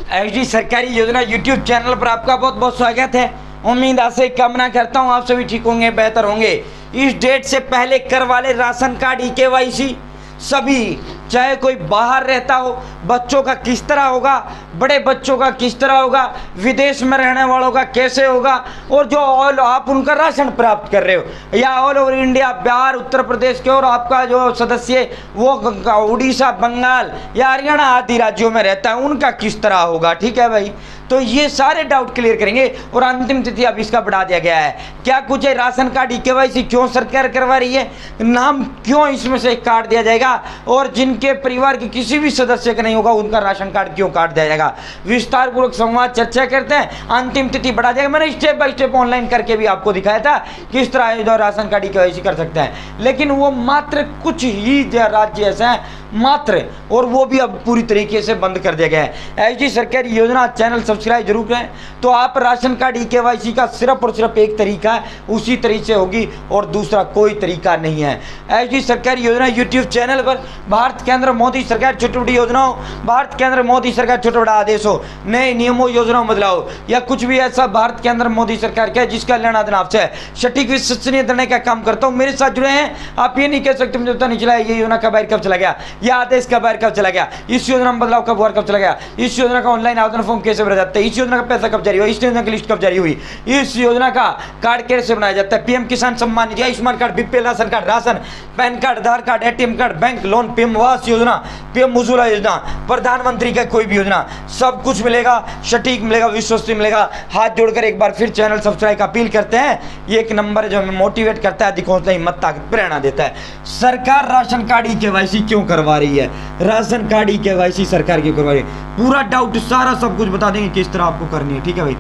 SD सरकारी योजना YouTube channel पर आपका बहुत बहुत स्वागत है। उम्मीद आशा कामना करता हूँ आप सभी ठीक होंगे, बेहतर होंगे। इस डेट से पहले करवा ले राशन कार्ड ई-केवाईसी सभी, चाहे कोई बाहर रहता हो, बच्चों का किस तरह होगा, बड़े बच्चों का किस तरह होगा, विदेश में रहने वालों का कैसे होगा, और जो ऑल आप उनका राशन प्राप्त कर रहे हो या all over India, Bihar, Uttar Pradesh के और आपका जो सदस्य वो उड़ीसा, बंगाल या हरियाणा आदि राज्यों में रहता है, उनका किस तरह होगा। ठीक है भाई, तो ये सारे डाउट क्लियर करेंगे। और अंतिम तिथि अब इसका बढ़ा दिया गया है। क्या कुछ है, राशन कार्ड ई-केवाईसी क्यों सरकार करवा रही है, नाम क्यों इसमें से काट दिया जाएगा, और जिनके परिवार के किसी भी सदस्य का नहीं होगा उनका राशन कार्ड क्यों काट दिया जाएगा, विस्तार पूर्वक संवाद चर्चा करते हैं। अंतिम तिथि बढ़ा जाएगा। मैंने स्टेप बाय स्टेप ऑनलाइन करके भी आपको दिखाया था किस तरह जो राशन कार्ड ई-केवाईसी कर सकते हैं, लेकिन वो मात्र कुछ ही राज्य ऐसे हैं मात्र, और वो भी अब पूरी तरीके से बंद कर दिया गया है। एसडी सरकारी योजना चैनल सब्सक्राइब जरूर करें, तो आप राशन कार्ड ई-केवाईसी का सिर्फ और सिर्फ एक तरीका है, उसी तरीके से होगी और दूसरा कोई तरीका नहीं है। एसडी सरकारी योजना यूट्यूब चैनल पर भारत केंद्र मोदी सरकार छोटी बड़ी योजनाओं, भारत केंद्र मोदी सरकार छोटा बड़ा आदेशों, नए नियमों, योजनाओं, बदलाव या कुछ भी ऐसा भारत केंद्र मोदी सरकार का जिसका लेना देना आपसे सटीक विश्वसनीय देने का काम करता हूँ। मेरे साथ जुड़े हैं, आप ये नहीं कह सकते मुझे पता नहीं चला ये योजना का बाहर कब चला गया, यह आदेश का बाहर कब चला गया, इस योजना में बदलाव कब हुआ, कब चला गया, इस योजना का ऑनलाइन आवेदन फॉर्म कैसे भरा जाता है, इस योजना का पैसा कब जारी हुआ, इस योजना की लिस्ट कब जारी हुई, इस योजना का कार्ड कैसे बनाया जाता है, PM Kisan Samman Nidhi, Ayushman card, BPL ration card, ration, PAN card, Aadhaar card, ATM card, bank loan, PM Awas Yojana, PM Ujjwala योजना, प्रधानमंत्री का कोई भी योजना, सब कुछ मिलेगा, सटीक मिलेगा, विश्वसनीय मिलेगा। हाथ जोड़कर एक बार फिर चैनल सब्सक्राइब का अपील करते हैं। ये एक नंबर जो हमें मोटिवेट करता है, अधिक हौसला, हिम्मत, ताकत, प्रेरणा देता है। सरकार राशन कार्ड ई-केवाईसी क्यों करवा रही है, राशन कार्ड ई-केवाईसी सरकार क्यों करवा रही है, पूरा डाउट सारा सब कुछ बता देंगे किस तरह आपको करनी है। ठीक है भाई,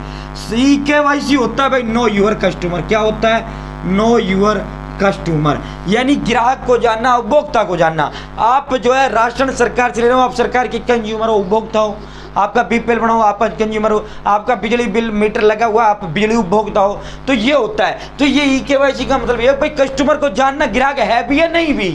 ई-केवाईसी होता है भाई नो योर कस्टमर। क्या होता है, नो योर कस्टमर, यानी ग्राहक को जानना, उपभोक्ता को जानना। आप जो है राशन सरकार से ले रहे हो, आप सरकार के कंज्यूमर हो, उपभोक्ता हो, आपका बीपीएल बना हो, आप कंज्यूमर हो, आपका बिजली बिल मीटर लगा हुआ, आप बिजली उपभोक्ता हो, तो ये होता है। तो ये ई-केवाईसी का मतलब ये भाई कस्टमर को जानना ग्राहक है भी या नहीं भी।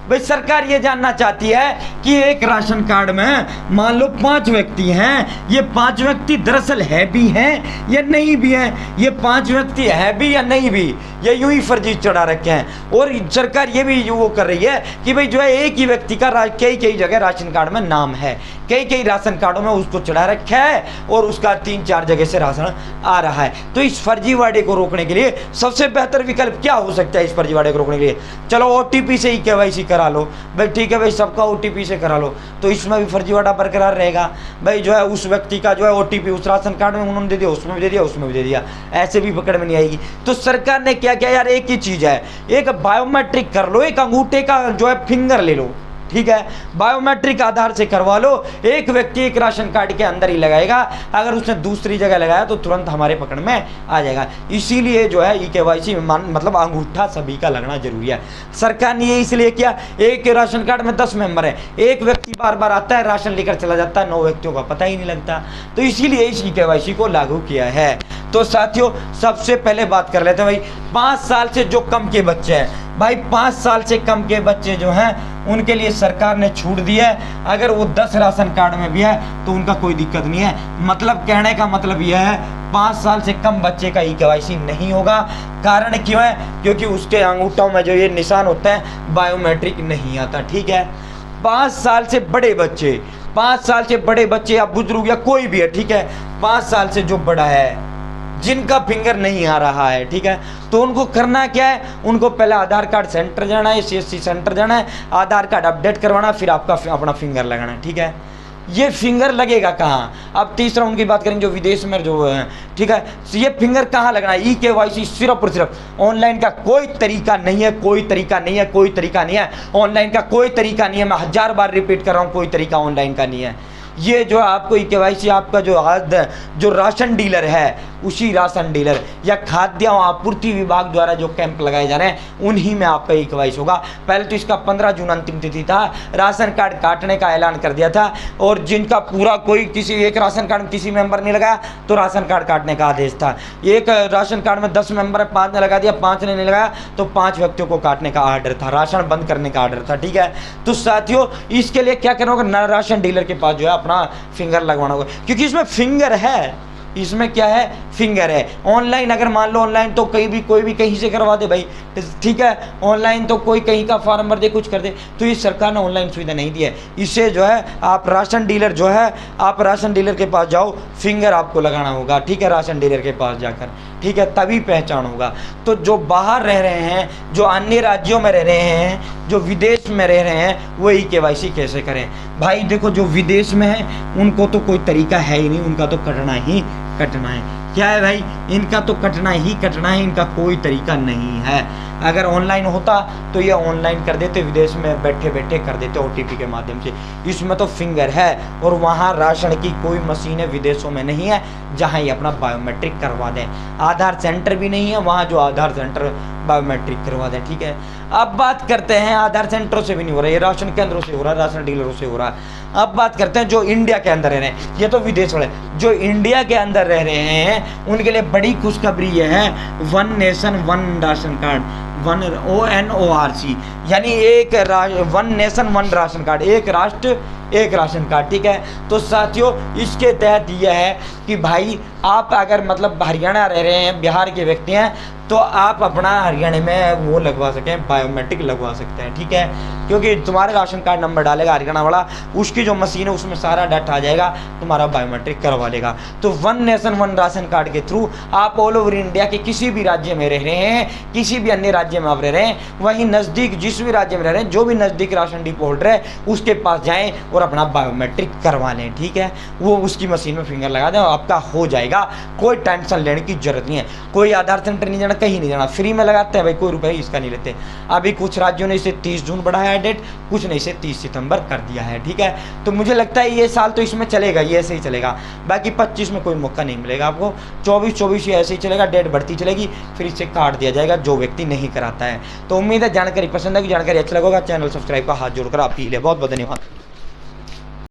भाई सरकार ये जानना चाहती है कि एक राशन कार्ड में मान लो 5 व्यक्ति हैं, ये 5 व्यक्ति दरअसल है भी हैं या नहीं भी हैं, ये 5 व्यक्ति है भी या नहीं भी, ये यूं ही फर्जी चढ़ा रखे हैं। और सरकार ये भी वो कर रही है कि भाई जो है एक ही व्यक्ति का कई कई जगह राशन कार्ड में नाम है, कई कई राशन कार्डों में उसको चढ़ा रखा है और उसका 3-4 जगह से राशन आ रहा है। तो इस फर्जीवाड़े को रोकने के लिए सबसे बेहतर विकल्प क्या हो सकता है, इस फर्जीवाड़े को रोकने के लिए, चलो ओटीपी से ई-केवाईसी करा लो भाई। ठीक है भाई, सबका ओटीपी से करा लो, तो इसमें भी फर्जीवाड़ा बरकरार रहेगा। भाई जो है उस व्यक्ति का जो है ओटीपी उस राशन कार्ड में उन्होंने दे दिया, उसमें भी दे दिया, उसमें भी दे दिया, ऐसे भी पकड़ में नहीं आएगी। तो सरकार ने क्या किया यार, एक ही चीज है, एक बायोमेट्रिक कर लो, एक अंगूठे का जो है फिंगर ले लो। ठीक है, बायोमेट्रिक आधार से करवा लो। एक व्यक्ति एक राशन कार्ड के अंदर ही लगाएगा, अगर उसने दूसरी जगह लगाया तो तुरंत हमारे पकड़ में आ जाएगा। इसीलिए जो है ई-केवाईसी मतलब अंगूठा सभी का लगना जरूरी है। सरकार ने ये इसलिए किया, एक राशन कार्ड में 10 मेंबर है, एक व्यक्ति बार बार आता है राशन लेकर चला जाता है, 9 व्यक्तियों का पता ही नहीं लगता, तो इसीलिए इस ई-केवाईसी को लागू किया है। तो साथियों सबसे पहले बात कर लेते हैं भाई 5 साल से जो कम के बच्चे हैं, भाई 5 साल से कम के बच्चे जो हैं उनके लिए सरकार ने छूट दी है। अगर वो 10 राशन कार्ड में भी है तो उनका कोई दिक्कत नहीं है। मतलब कहने का मतलब यह है 5 साल से कम बच्चे का ई-केवाईसी नहीं होगा। कारण क्यों है, क्योंकि उसके अंगूठों में जो ये निशान होता है बायोमेट्रिक नहीं आता। ठीक है, 5 साल से बड़े बच्चे, 5 साल से बड़े बच्चे या बुजुर्ग या कोई भी है, ठीक है, 5 साल से जो बड़ा है जिनका फिंगर नहीं आ रहा है, ठीक है, तो उनको करना क्या है, उनको पहले आधार कार्ड सेंटर जाना है, CSC सेंटर जाना है, आधार कार्ड अपडेट करवाना, फिर आपका अपना फिंगर लगाना है। ठीक है, ये फिंगर लगेगा कहाँ, अब तीसरा उनकी बात करेंगे जो विदेश में जो है, ठीक है, ये फिंगर कहाँ लगना है, ई-केवाईसी सिर्फ और सिर्फ ऑनलाइन का कोई तरीका नहीं है, कोई तरीका नहीं है, कोई तरीका नहीं है, ऑनलाइन का कोई तरीका नहीं है। मैं 1000 बार रिपीट कर रहा हूँ, कोई तरीका ऑनलाइन का नहीं है। ये जो आपको ई-केवाईसी आपका जो राशन डीलर है उसी राशन डीलर या खाद्य आपूर्ति विभाग द्वारा जो कैंप लगाए जा रहे हैं उन्हीं में आपका ई केवाईसी होगा। पहले तो इसका 15 जून अंतिम तिथि था, राशन कार्ड काटने का ऐलान कर दिया था, और जिनका पूरा कोई किसी एक राशन कार्ड में किसी मेंबर ने लगाया तो राशन कार्ड काटने का आदेश था। एक राशन कार्ड में 10 मेंबर है, 5 ने लगा दिया, 5 ने नहीं लगाया तो 5 व्यक्तियों को काटने का आर्डर था, राशन बंद करने का आर्डर था। ठीक है, तो साथियों इसके लिए क्या करना होगा, नया राशन डीलर के पास जो है अपना फिंगर लगवाना होगा, क्योंकि इसमें फिंगर है, इसमें क्या है, फिंगर है। ऑनलाइन अगर मान लो ऑनलाइन तो कहीं भी कोई भी कहीं से करवा दे भाई, ठीक है, ऑनलाइन तो कोई कहीं का फॉर्म भर दे कुछ कर दे, तो ये सरकार ने ऑनलाइन सुविधा नहीं दी है। इसे जो है आप राशन डीलर जो है, आप राशन डीलर के पास जाओ, फिंगर आपको लगाना होगा। ठीक है, राशन डीलर के पास जाकर, ठीक है, तभी पहचान होगा। तो जो बाहर रह रहे हैं, जो अन्य राज्यों में रह रहे हैं, जो विदेश में रह रहे हैं, वो ई केवाईसी कैसे करें भाई? देखो जो विदेश में है उनको तो कोई तरीका है ही नहीं, उनका तो कटना ही कटना है। क्या है भाई, इनका तो कटना ही कटना है, इनका कोई तरीका नहीं है। अगर ऑनलाइन होता तो ये ऑनलाइन कर देते, विदेश में बैठे बैठे कर देते OTP के माध्यम से। इसमें तो फिंगर है, और वहाँ राशन की कोई मशीनें विदेशों में नहीं है जहाँ ये अपना बायोमेट्रिक करवा दें। आधार सेंटर भी नहीं है वहाँ जो आधार सेंटर बायोमेट्रिक करवा दें। ठीक है, अब बात करते हैं, आधार सेंटरों से भी नहीं हो रहा, ये राशन केंद्रों से हो रहा है, राशन डीलरों से हो रहा है। अब बात करते हैं जो इंडिया के अंदर रह रहे हैं, ये तो विदेश वाले, जो इंडिया के अंदर रह रहे हैं उनके लिए बड़ी खुशखबरी ये है, one nation one ration card, ONORC, यानी one nation one ration card, एक राष्ट्र एक राशन कार्ड। ठीक है, तो साथियों इसके तहत यह है कि भाई आप अगर मतलब हरियाणा रह रहे हैं, बिहार के व्यक्ति हैं, तो आप अपना हरियाणा में वो लगवा सकें, बायोमेट्रिक लगवा सकते हैं। ठीक है, क्योंकि तुम्हारे राशन कार्ड नंबर डालेगा हरियाणा वाला, उसकी जो मशीन है उसमें सारा डाटा आ जाएगा, तुम्हारा बायोमेट्रिक करवा लेगा। तो one nation one ration card के थ्रू आप ऑल ओवर इंडिया के किसी भी राज्य में रह रहे हैं, किसी भी अन्य राज्य में आप रह रहे हैं, वहीं नज़दीक जिस भी राज्य में रह रहे हैं, जो भी नज़दीक राशन डिपो होल्डर है उसके पास जाएँ और अपना बायोमेट्रिक करवा लें। ठीक है, वो उसकी मशीन में फिंगर लगा दें, आपका हो जाएगा, कोई टेंशन लेने की जरूरत नहीं है। कोई आधार सेंटर नहीं जाना, कहीं नहीं जाना, फ्री में लगाते हैं भाई, कोई रुपए इसका नहीं लेते। अभी कुछ राज्यों ने इसे 30 जून बढ़ाया है डेट, कुछ ने इसे 30 सितंबर कर दिया है। ठीक है, तो मुझे लगता है ये साल तो इसमें चलेगा, ये ऐसे ही चलेगा, बाकी 25 में कोई मौका नहीं मिलेगा आपको, 24 ये ऐसे ही चलेगा, डेट बढ़ती चलेगी, फिर इसे काट दिया जाएगा जो व्यक्ति नहीं कराता है। तो उम्मीद है जानकारी पसंद आएगी, जानकारी अच्छा लगेगा, चैनल सब्सक्राइब का हाथ जोड़कर आपके लिए बहुत बहुत धन्यवाद।